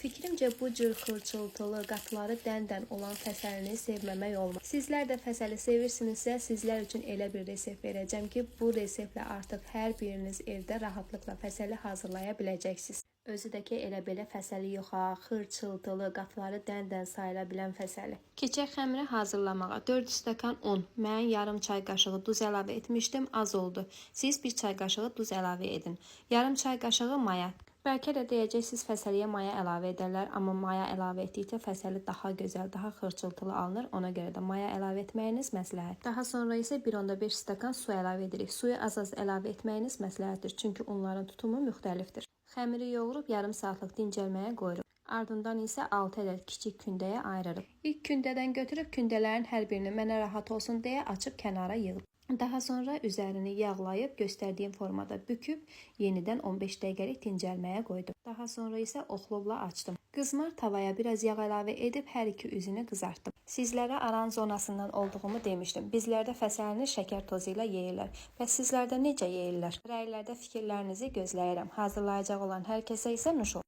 Fikrimcə bu cür xırçıltılı, qatları dən-dən olan fəsəlini sevməmək olmaz. Sizlər də fəsəli sevirsinizsə, sizlər üçün elə bir resept verəcəm ki, bu reseptlə artıq hər biriniz evdə rahatlıqla fəsəli hazırlaya biləcəksiniz. Özü də ki, elə belə fəsəli yox, xırçıltılı, qatları dən-dən sayıla bilən fəsəli. Keçək xəmiri hazırlamağa. 4 stəkan un. Mən yarım çay qaşığı duz əlavə etmişdim, az oldu. Siz 1 çay qaşığı duz əlavə edin. Yarım çay qaşığı maya. Bəlkə də deyəcəksiniz fəsəliyə maya əlavə edərlər, amma maya əlavə etdikcə fəsəli daha gözəl, daha xırçıltılı alınır. Ona görə də maya əlavə etməyiniz məsləhət. Daha sonra isə 1,5 stəkan su əlavə edirik. Suyu az-az əlavə etməyiniz məsləhətdir, çünki unların tutumu müxtəlifdir. Xəmiri yoğurub yarım saatlıq dincəlməyə qoyuruq. Ardından isə 6 ədəd kiçik kündəyə ayırırıq. İlk kündədən götürüb kündələrin hər birini mənə rahat olsun deyə açıb kənara yığıb. Daha sonra üzərini yağlayıb göstərdiyim formada büküb yenidən 15 dəqiqəlik dincəlməyə qoydum. Daha sonra isə oxlubla açdım. Qızmar tavaya biraz yağ əlavə edib hər iki üzünü qızartdım. Sizlərə aran zonasından olduğumu demişdim. Bizlərdə fəsəlini şəkər tozu ilə yeyirlər. Bəs sizlərdə necə yeyirlər? Rəylərdə fikirlərinizi gözləyirəm. Hazırlayacaq olan hər kəsə isə nuş olsun.